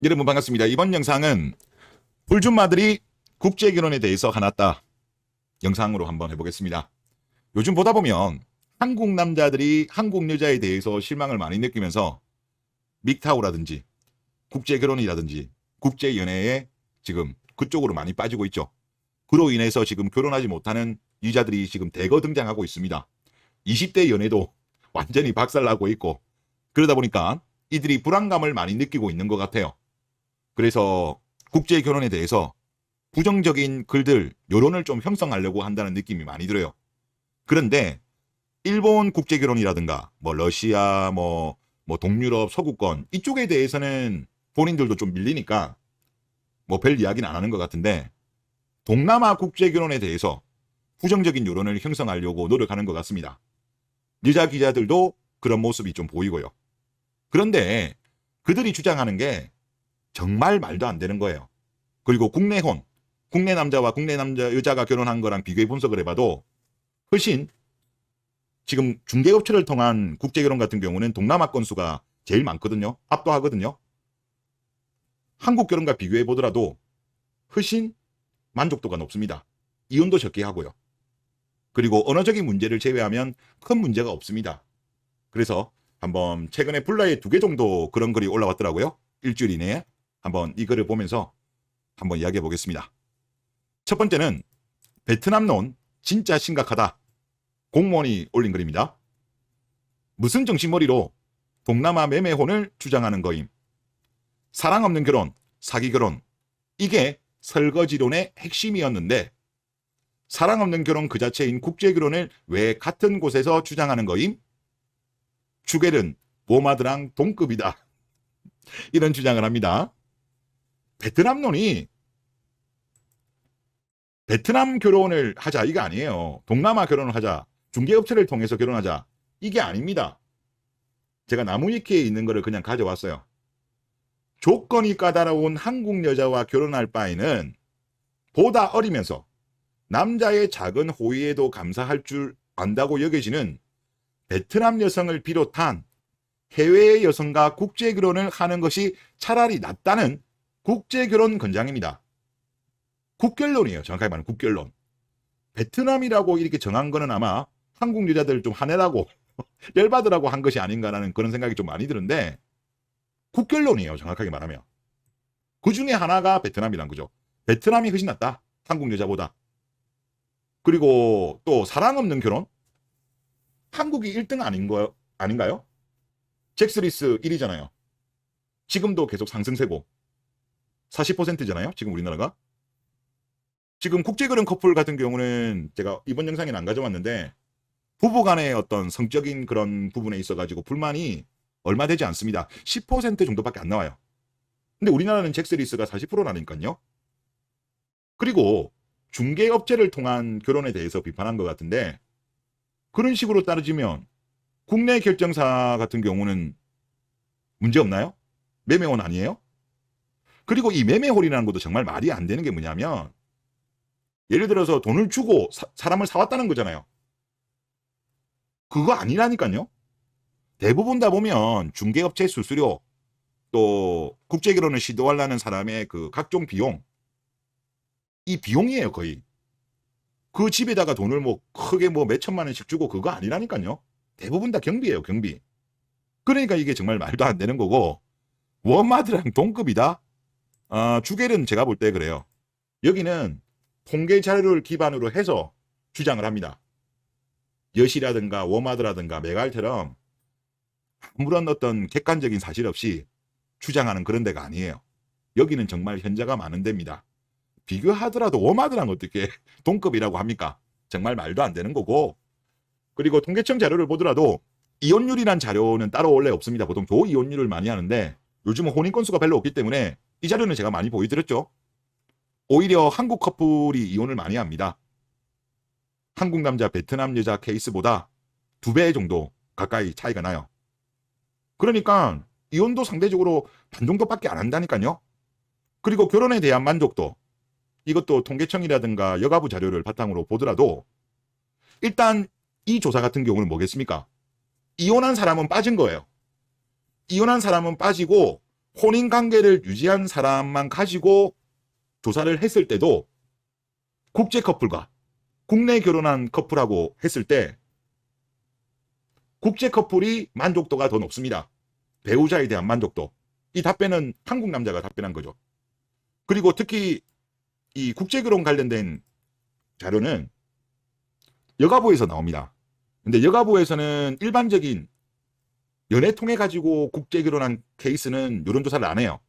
여러분 반갑습니다. 이번 영상은 불준마들이 국제결혼에 대해서 화났다 영상으로 한번 해보겠습니다. 요즘 보다 보면 한국 남자들이 한국 여자에 대해서 실망을 많이 느끼면서 믹타오라든지 국제결혼이라든지 국제연애에 지금 그쪽으로 많이 빠지고 있죠. 그로 인해서 지금 결혼하지 못하는 여자들이 지금 대거 등장하고 있습니다. 20대 연애도 완전히 박살나고 있고, 그러다 보니까 이들이 불안감을 많이 느끼고 있는 것 같아요. 그래서 국제결혼에 대해서 부정적인 글들, 여론을 좀 형성하려고 한다는 느낌이 많이 들어요. 그런데 일본 국제결혼이라든가 러시아, 동유럽, 서구권 이쪽에 대해서는 본인들도 좀 밀리니까 별 이야기는 안 하는 것 같은데, 동남아 국제결혼에 대해서 부정적인 여론을 형성하려고 노력하는 것 같습니다. 여자 기자들도 그런 모습이 좀 보이고요. 그런데 그들이 주장하는 게 정말 말도 안 되는 거예요. 그리고 국내혼, 국내 남자와 국내 여자가 결혼한 거랑 비교해 분석을 해봐도 훨씬 지금 중개업체를 통한 국제결혼 같은 경우는 동남아 건수가 제일 많거든요. 압도하거든요. 한국 결혼과 비교해 보더라도 훨씬 만족도가 높습니다. 이혼도 적게 하고요. 그리고 언어적인 문제를 제외하면 큰 문제가 없습니다. 그래서 한번 최근에 블라에 2개 정도 그런 글이 올라왔더라고요. 일주일 이내에. 한번 이 글을 보면서 한번 이야기해 보겠습니다. 첫 번째는 베트남론 진짜 심각하다. 공무원이 올린 글입니다. 무슨 정신머리로 동남아 매매혼을 주장하는 거임. 사랑 없는 결혼, 사기 결혼. 이게 설거지론의 핵심이었는데 사랑 없는 결혼 그 자체인 국제결혼을 왜 같은 곳에서 주장하는 거임? 주겔은 모마드랑 동급이다. 이런 주장을 합니다. 베트남론이 베트남 결혼을 하자 이게 아니에요. 동남아 결혼을 하자, 중개업체를 통해서 결혼하자, 이게 아닙니다. 제가 나무위키에 있는 거를 그냥 가져왔어요. 조건이 까다로운 한국 여자와 결혼할 바에는 보다 어리면서 남자의 작은 호의에도 감사할 줄 안다고 여겨지는 베트남 여성을 비롯한 해외의 여성과 국제결혼을 하는 것이 차라리 낫다는 국제결혼 권장입니다. 국결론이에요. 정확하게 말하면 국결론. 베트남이라고 이렇게 정한 거는 아마 한국 여자들 좀 화내라고 열받으라고 한 것이 아닌가라는 그런 생각이 좀 많이 드는데, 국결론이에요. 정확하게 말하면. 그 중에 하나가 베트남이란 거죠. 베트남이 훨씬 낫다. 한국 여자보다. 그리고 또 사랑 없는 결혼? 한국이 1등 아닌가요? 잭스리스 1위잖아요. 지금도 계속 상승세고 40%잖아요. 지금 우리나라가. 지금 국제결혼 커플 같은 경우는 제가 이번 영상에는 안 가져왔는데 부부 간의 어떤 성적인 그런 부분에 있어가지고 불만이 얼마 되지 않습니다. 10% 정도밖에 안 나와요. 근데 우리나라는 잭스리스가 40%라니까요. 그리고 중개업체를 통한 결혼에 대해서 비판한 것 같은데, 그런 식으로 따르지면 국내 결정사 같은 경우는 문제 없나요? 매매혼 아니에요? 그리고 이 매매혼이라는 것도 정말 말이 안 되는 게 뭐냐면, 예를 들어서 돈을 주고 사람을 사왔다는 거잖아요. 그거 아니라니까요. 대부분 다 보면 중개업체 수수료, 또 국제결혼을 시도하려는 사람의 그 각종 비용, 이 비용이에요. 거의 그 집에다가 돈을 크게 몇 천만 원씩 주고 그거 아니라니까요. 대부분 다 경비예요. 경비. 그러니까 이게 정말 말도 안 되는 거고, 워마드랑 동급이다? 주겔은 제가 볼 때 그래요. 여기는 통계 자료를 기반으로 해서 주장을 합니다. 여시라든가 워마드라든가 메갈처럼 아무런 어떤 객관적인 사실 없이 주장하는 그런 데가 아니에요. 여기는 정말 현자가 많은 데입니다. 비교하더라도 워마드랑 어떻게 동급이라고 합니까? 정말 말도 안 되는 거고, 그리고 통계청 자료를 보더라도 이혼율이란 자료는 따로 원래 없습니다. 보통 조이혼율을 많이 하는데 요즘은 혼인 건수가 별로 없기 때문에 이 자료는 제가 많이 보여드렸죠. 오히려 한국 커플이 이혼을 많이 합니다. 한국 남자 베트남 여자 케이스보다 2배 정도 가까이 차이가 나요. 그러니까 이혼도 상대적으로 반 정도밖에 안 한다니까요. 그리고 결혼에 대한 만족도, 이것도 통계청이라든가 여가부 자료를 바탕으로 보더라도 일단 이 조사 같은 경우는 뭐겠습니까? 이혼한 사람은 빠진 거예요. 이혼한 사람은 빠지고 혼인 관계를 유지한 사람만 가지고 조사를 했을 때도 국제 커플과 국내 결혼한 커플하고 했을 때 국제 커플이 만족도가 더 높습니다. 배우자에 대한 만족도. 이 답변은 한국 남자가 답변한 거죠. 그리고 특히 이 국제결혼 관련된 자료는 여가부에서 나옵니다. 근데 여가부에서는 일반적인 연애 통해 가지고 국제결혼한 케이스는 여론조사를 안 해요.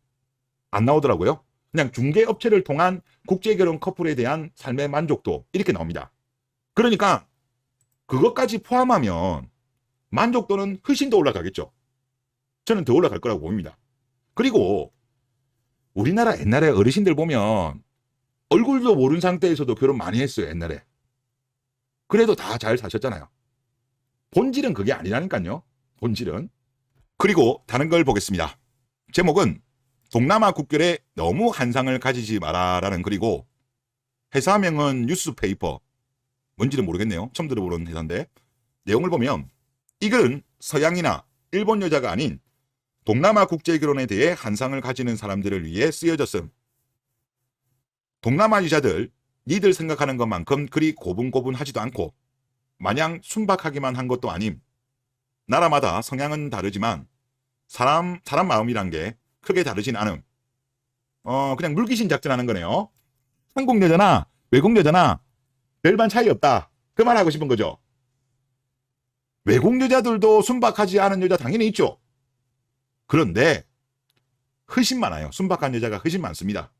안 나오더라고요. 그냥 중개업체를 통한 국제결혼 커플에 대한 삶의 만족도 이렇게 나옵니다. 그러니까 그것까지 포함하면 만족도는 훨씬 더 올라가겠죠. 저는 더 올라갈 거라고 봅니다. 그리고 우리나라 옛날에 어르신들 보면 얼굴도 모르는 상태에서도 결혼 많이 했어요, 옛날에. 그래도 다 잘 사셨잖아요. 본질은 그게 아니라니까요. 본질은. 그리고 다른 걸 보겠습니다. 제목은 동남아 국결에 너무 한상을 가지지 마라라는 글이고 회사명은 뉴스페이퍼. 뭔지는 모르겠네요. 처음 들어보는 회사인데 내용을 보면 이 글은 서양이나 일본 여자가 아닌 동남아 국제결혼에 대해 한상을 가지는 사람들을 위해 쓰여졌음. 동남아 여자들 니들 생각하는 것만큼 그리 고분고분하지도 않고 마냥 순박하기만 한 것도 아님. 나라마다 성향은 다르지만 사람 마음이란 게 크게 다르진 않음. 그냥 물귀신 작전하는 거네요. 한국 여자나 외국 여자나 별반 차이 없다. 그 말 하고 싶은 거죠. 외국 여자들도 순박하지 않은 여자 당연히 있죠. 그런데 훨씬 많아요. 순박한 여자가 훨씬 많습니다.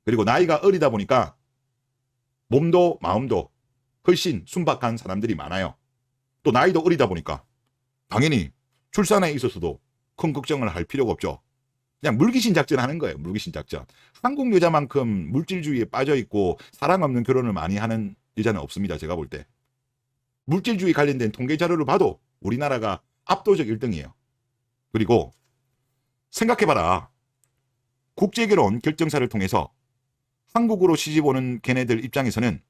그리고 나이가 어리다 보니까 몸도 마음도 훨씬 순박한 사람들이 많아요. 또 나이도 어리다 보니까 당연히 출산에 있어서도 큰 걱정을 할 필요가 없죠. 그냥 물귀신 작전 하는 거예요. 물귀신 작전. 한국 여자만큼 물질주의에 빠져있고 사랑 없는 결혼을 많이 하는 여자는 없습니다. 제가 볼 때. 물질주의 관련된 통계 자료를 봐도 우리나라가 압도적 1등이에요. 그리고 생각해봐라. 국제결혼 결정사를 통해서 한국으로 시집 오는 걔네들 입장에서는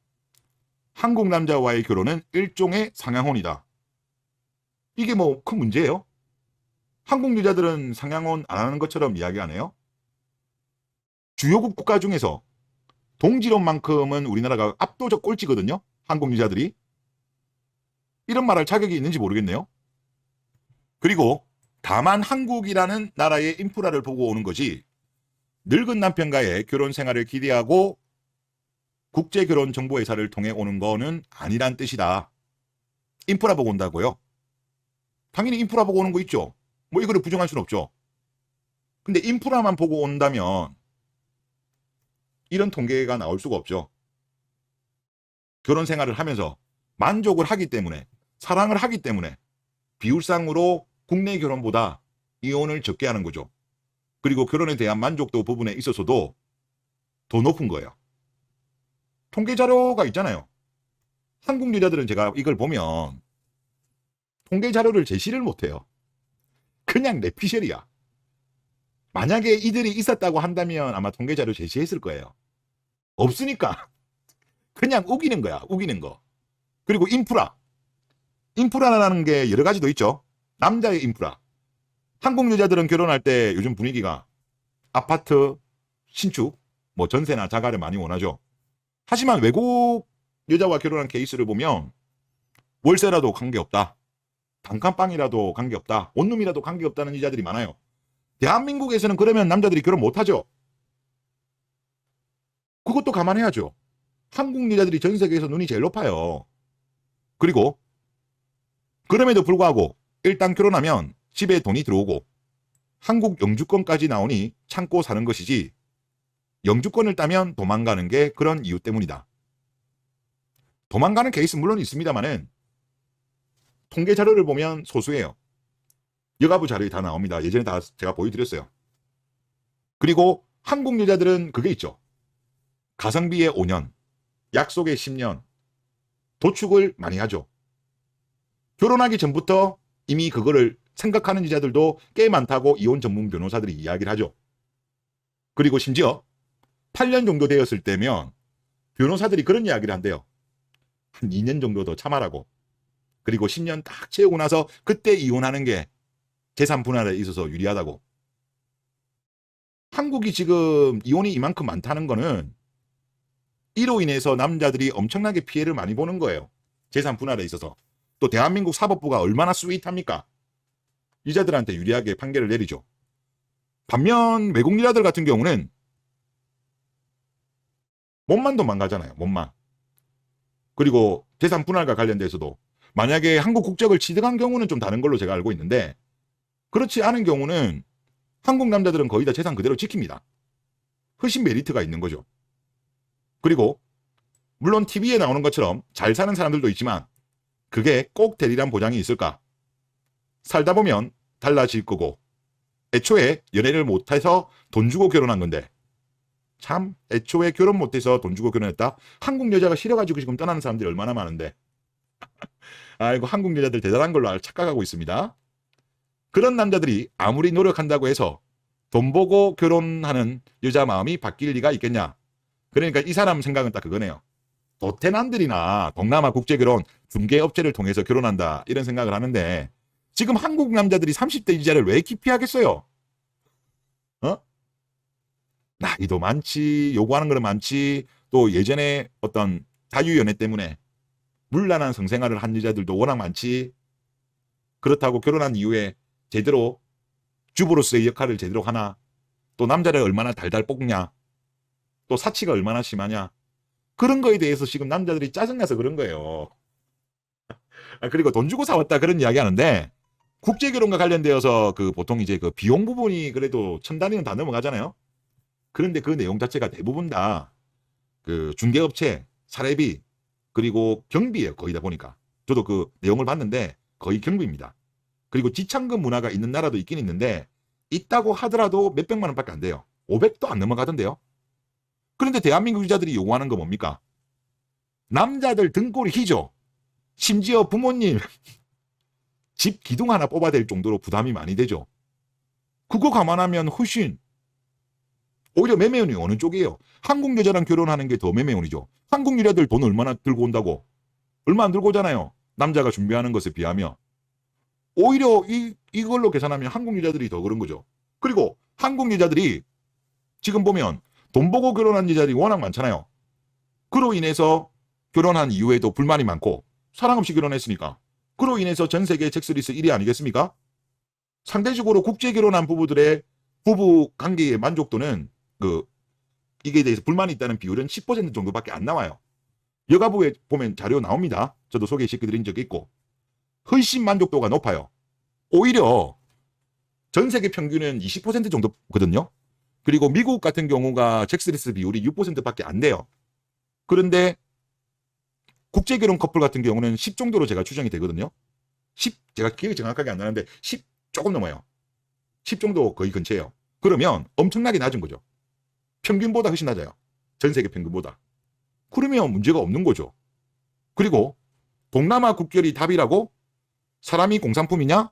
한국 남자와의 결혼은 일종의 상향혼이다. 이게 뭐 큰 문제예요? 한국 여자들은 상향혼 안 하는 것처럼 이야기 안 해요? 주요국 국가 중에서 동질혼만큼은 우리나라가 압도적 꼴찌거든요. 한국 여자들이. 이런 말할 자격이 있는지 모르겠네요. 그리고 다만 한국이라는 나라의 인프라를 보고 오는 거지 늙은 남편과의 결혼 생활을 기대하고 국제결혼정보회사를 통해 오는 거는 아니란 뜻이다. 인프라 보고 온다고요? 당연히 인프라 보고 오는 거 있죠. 뭐 이거를 부정할 수는 없죠. 근데 인프라만 보고 온다면 이런 통계가 나올 수가 없죠. 결혼 생활을 하면서 만족을 하기 때문에 사랑을 하기 때문에 비율상으로 국내 결혼보다 이혼을 적게 하는 거죠. 그리고 결혼에 대한 만족도 부분에 있어서도 더 높은 거예요. 통계 자료가 있잖아요. 한국 여자들은 제가 이걸 보면 통계 자료를 제시를 못해요. 그냥 내피셜이야. 만약에 이들이 있었다고 한다면 아마 통계 자료 제시했을 거예요. 없으니까 그냥 우기는 거야. 우기는 거. 그리고 인프라라는 게 여러 가지도 있죠. 남자의 인프라. 한국 여자들은 결혼할 때 요즘 분위기가 아파트, 신축, 뭐 전세나 자가를 많이 원하죠. 하지만 외국 여자와 결혼한 케이스를 보면 월세라도 관계없다. 단칸방이라도 관계없다. 원룸이라도 관계없다는 여자들이 많아요. 대한민국에서는 그러면 남자들이 결혼 못하죠. 그것도 감안해야죠. 한국 여자들이 전 세계에서 눈이 제일 높아요. 그리고 그럼에도 불구하고 일단 결혼하면 집에 돈이 들어오고 한국 영주권까지 나오니 참고 사는 것이지 영주권을 따면 도망가는 게 그런 이유 때문이다. 도망가는 케이스 물론 있습니다만은 통계 자료를 보면 소수예요. 여가부 자료에 다 나옵니다. 예전에 다 제가 보여드렸어요. 그리고 한국 여자들은 그게 있죠. 가성비의 5년, 약속의 10년, 도축을 많이 하죠. 결혼하기 전부터 이미 그거를 생각하는 여자들도 꽤 많다고 이혼 전문 변호사들이 이야기를 하죠. 그리고 심지어 8년 정도 되었을 때면 변호사들이 그런 이야기를 한대요. 한 2년 정도 더 참아라고. 그리고 10년 딱 채우고 나서 그때 이혼하는 게 재산 분할에 있어서 유리하다고. 한국이 지금 이혼이 이만큼 많다는 거는 이로 인해서 남자들이 엄청나게 피해를 많이 보는 거예요. 재산 분할에 있어서. 또 대한민국 사법부가 얼마나 스윗합니까? 여자들한테 유리하게 판결을 내리죠. 반면 외국 여자들 같은 경우는 몸만 도망가잖아요. 몸만. 그리고 재산 분할과 관련돼서도 만약에 한국 국적을 취득한 경우는 좀 다른 걸로 제가 알고 있는데, 그렇지 않은 경우는 한국 남자들은 거의 다 재산 그대로 지킵니다. 훨씬 메리트가 있는 거죠. 그리고 물론 TV에 나오는 것처럼 잘 사는 사람들도 있지만 그게 꼭 되리란 보장이 있을까? 살다 보면 달라질 거고, 애초에 연애를 못해서 돈 주고 결혼한 건데, 참 애초에 결혼 못해서 돈 주고 결혼했다? 한국 여자가 싫어가지고 지금 떠나는 사람들이 얼마나 많은데. 아이고, 한국 여자들 대단한 걸로 착각하고 있습니다. 그런 남자들이 아무리 노력한다고 해서 돈 보고 결혼하는 여자 마음이 바뀔 리가 있겠냐? 그러니까 이 사람 생각은 딱 그거네요. 도태남들이나 동남아 국제결혼 중개업체를 통해서 결혼한다, 이런 생각을 하는데, 지금 한국 남자들이 30대 이자를 왜 기피하겠어요? 나이도 많지, 요구하는 거는 많지, 또 예전에 어떤 자유연애 때문에 물란한 성생활을 한 여자들도 워낙 많지. 그렇다고 결혼한 이후에 제대로 주부로서의 역할을 제대로 하나? 또 남자를 얼마나 달달 볶냐? 또 사치가 얼마나 심하냐? 그런 거에 대해서 지금 남자들이 짜증나서 그런 거예요. 그리고 돈 주고 사왔다, 그런 이야기 하는데, 국제결혼과 관련되어서 그 보통 이제 그 비용 부분이 그래도 1,000단위는 다 넘어가잖아요. 그런데 그 내용 자체가 대부분 다 그 중개업체, 사례비, 그리고 경비예요. 거의 다 보니까. 저도 그 내용을 봤는데 거의 경비입니다. 그리고 지참금 문화가 있는 나라도 있긴 있는데, 있다고 하더라도 몇백만 원밖에 안 돼요. 500도 안 넘어가던데요. 그런데 대한민국 여자들이 요구하는 거 뭡니까? 남자들 등골이 희죠. 심지어 부모님 집 기둥 하나 뽑아야 될 정도로 부담이 많이 되죠. 그거 감안하면 훨씬 오히려 매매운이 어느 쪽이에요? 한국 여자랑 결혼하는 게 더 매매운이죠. 한국 여자들 돈 얼마나 들고 온다고? 얼마 안 들고 오잖아요. 남자가 준비하는 것에 비하면. 오히려 이걸로 계산하면 한국 여자들이 더 그런 거죠. 그리고 한국 여자들이 지금 보면 돈 보고 결혼한 여자들이 워낙 많잖아요. 그로 인해서 결혼한 이후에도 불만이 많고, 사랑 없이 결혼했으니까 그로 인해서 전 세계 잭스리스 1위 아니겠습니까? 상대적으로 국제 결혼한 부부들의 부부 관계의 만족도는 이게 대해서 불만이 있다는 비율은 10% 정도밖에 안 나와요. 여가부에 보면 자료 나옵니다. 저도 소개시켜드린 적이 있고, 훨씬 만족도가 높아요. 오히려 전 세계 평균은 20% 정도거든요. 그리고 미국 같은 경우가 잭스리스 비율이 6%밖에 안 돼요. 그런데 국제결혼 커플 같은 경우는 10 정도로 제가 추정이 되거든요. 10, 제가 기억이 정확하게 안 나는데 10 조금 넘어요. 10 정도 거의 근처예요. 그러면 엄청나게 낮은 거죠. 평균보다 훨씬 낮아요. 전 세계 평균보다. 그러면 문제가 없는 거죠. 그리고 동남아 국결이 답이라고? 사람이 공산품이냐?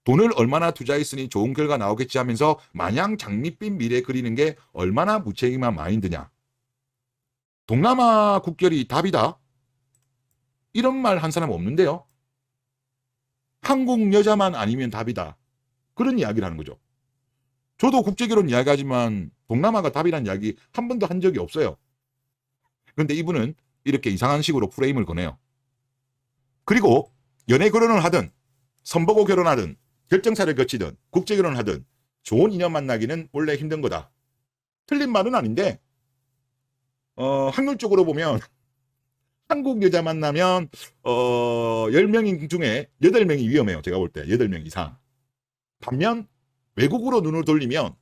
돈을 얼마나 투자했으니 좋은 결과 나오겠지 하면서 마냥 장밋빛 미래 그리는 게 얼마나 무책임한 마인드냐? 동남아 국결이 답이다? 이런 말 한 사람 없는데요. 한국 여자만 아니면 답이다, 그런 이야기를 하는 거죠. 저도 국제결혼 이야기하지만 동남아가 답이라는 이야기 한 번도 한 적이 없어요. 그런데 이분은 이렇게 이상한 식으로 프레임을 거네요. 그리고 연애 결혼을 하든 선보고 결혼하든 결정사를 거치든 국제결혼을 하든 좋은 인연 만나기는 원래 힘든 거다. 틀린 말은 아닌데, 확률적으로 보면 한국 여자 만나면 10명 중에 8명이 위험해요. 제가 볼 때 8명 이상. 반면 외국으로 눈을 돌리면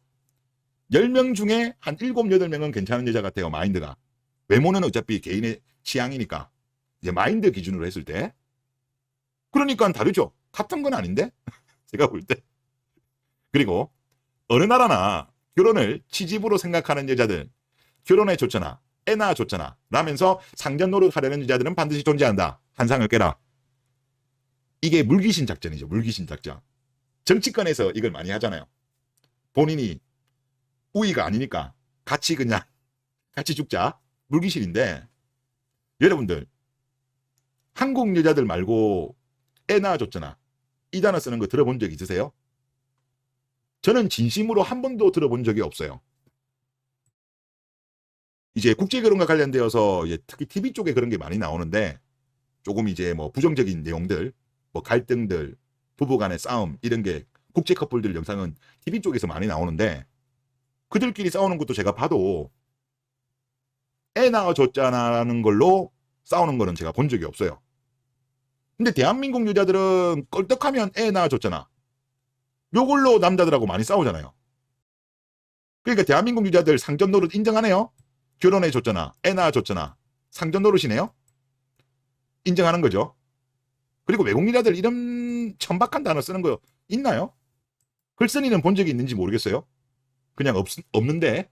10명 중에 한 7, 8명은 괜찮은 여자 같아요. 마인드가. 외모는 어차피 개인의 취향이니까. 이제 마인드 기준으로 했을 때. 그러니까 다르죠. 같은 건 아닌데? 제가 볼 때. 그리고 어느 나라나 결혼을 취집으로 생각하는 여자들, 결혼에 좋잖아, 애나 좋잖아 라면서 상전 노릇하려는 여자들은 반드시 존재한다. 한상을 깨라. 이게 물귀신 작전이죠. 물귀신 작전. 정치권에서 이걸 많이 하잖아요. 본인이 우위가 아니니까 같이 죽자. 물귀신인데, 여러분들 한국 여자들 말고 애 낳아줬잖아, 이 단어 쓰는 거 들어본 적 있으세요? 저는 진심으로 한 번도 들어본 적이 없어요. 이제 국제 결혼과 관련되어서 이제 특히 TV 쪽에 그런 게 많이 나오는데 조금 이제 뭐 부정적인 내용들, 뭐 갈등들, 부부 간의 싸움 이런 게 국제 커플들 영상은 TV 쪽에서 많이 나오는데 그들끼리 싸우는 것도 제가 봐도 애 낳아줬잖아라는 걸로 싸우는 거는 제가 본 적이 없어요. 근데 대한민국 여자들은 껄떡하면 애 낳아줬잖아. 요걸로 남자들하고 많이 싸우잖아요. 그러니까 대한민국 여자들 상전 노릇 인정하네요. 결혼해줬잖아. 애 낳아줬잖아. 상전 노릇이네요. 인정하는 거죠. 그리고 외국 여자들 이런 천박한 단어 쓰는 거 있나요? 글쓴이는 본 적이 있는지 모르겠어요. 그냥 없는데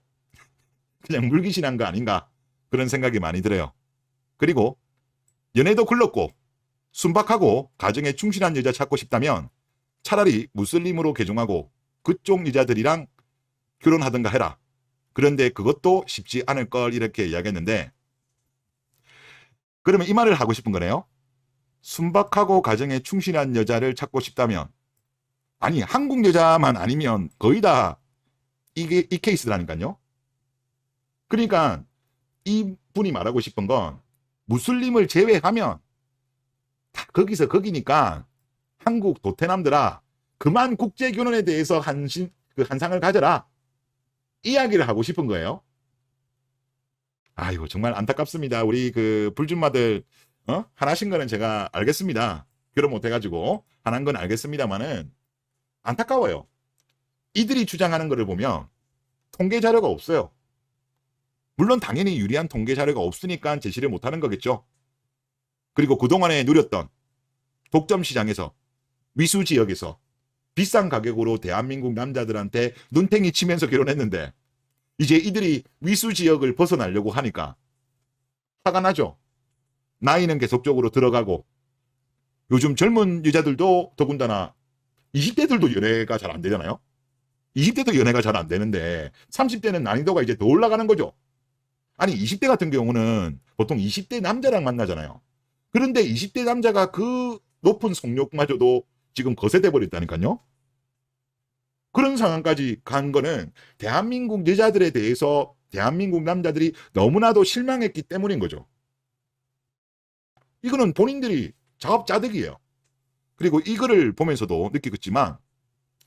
그냥 물귀신한 거 아닌가 그런 생각이 많이 들어요. 그리고 연애도 글렀고 순박하고 가정에 충실한 여자 찾고 싶다면 차라리 무슬림으로 개종하고 그쪽 여자들이랑 결혼하든가 해라. 그런데 그것도 쉽지 않을 걸 이렇게 이야기했는데 그러면 이 말을 하고 싶은 거네요. 순박하고 가정에 충실한 여자를 찾고 싶다면 아니 한국 여자만 아니면 거의 다 이게 이 케이스라니까요. 그러니까 이 분이 말하고 싶은 건 무슬림을 제외하면 다 거기서 거기니까 한국 도태남들아 그만 국제결혼에 대해서 한상을 가져라 이야기를 하고 싶은 거예요. 아이고 정말 안타깝습니다. 우리 그 불준마들 하나신 거는 제가 알겠습니다. 결혼 못해가지고 하나인 건 알겠습니다만은 안타까워요. 이들이 주장하는 거를 보면 통계 자료가 없어요. 물론 당연히 유리한 통계 자료가 없으니까 제시를 못하는 거겠죠. 그리고 그동안에 누렸던 독점 시장에서 위수 지역에서 비싼 가격으로 대한민국 남자들한테 눈탱이 치면서 결혼했는데 이제 이들이 위수 지역을 벗어나려고 하니까 화가 나죠. 나이는 계속적으로 들어가고 요즘 젊은 여자들도 더군다나 20대들도 연애가 잘 안 되잖아요. 20대도 연애가 잘 안 되는데 30대는 난이도가 이제 더 올라가는 거죠. 아니 20대 같은 경우는 보통 20대 남자랑 만나잖아요. 그런데 20대 남자가 그 높은 성욕마저도 지금 거세돼 버렸다니까요. 그런 상황까지 간 거는 대한민국 여자들에 대해서 대한민국 남자들이 너무나도 실망했기 때문인 거죠. 이거는 본인들이 자업자득이에요. 그리고 이거를 보면서도 느끼겠지만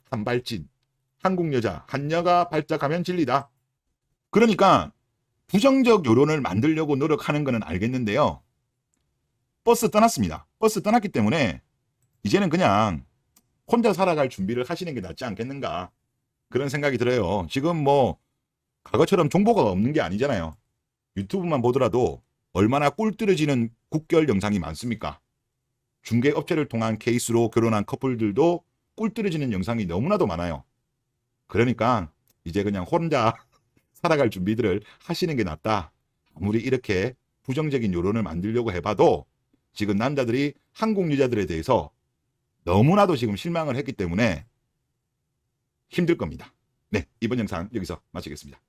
한발진, 한국 여자, 한여가 발작하면 진리다. 그러니까 부정적 여론을 만들려고 노력하는 거는 알겠는데요. 버스 떠났습니다. 버스 떠났기 때문에 이제는 그냥 혼자 살아갈 준비를 하시는 게 낫지 않겠는가 그런 생각이 들어요. 지금 뭐 과거처럼 정보가 없는 게 아니잖아요. 유튜브만 보더라도 얼마나 꿀떨어지는 국결 영상이 많습니까? 중개업체를 통한 케이스로 결혼한 커플들도 꿀떨어지는 영상이 너무나도 많아요. 그러니까 이제 그냥 혼자 살아갈 준비들을 하시는 게 낫다. 아무리 이렇게 부정적인 여론을 만들려고 해봐도 지금 남자들이 한국 여자들에 대해서 너무나도 지금 실망을 했기 때문에 힘들 겁니다. 네, 이번 영상 여기서 마치겠습니다.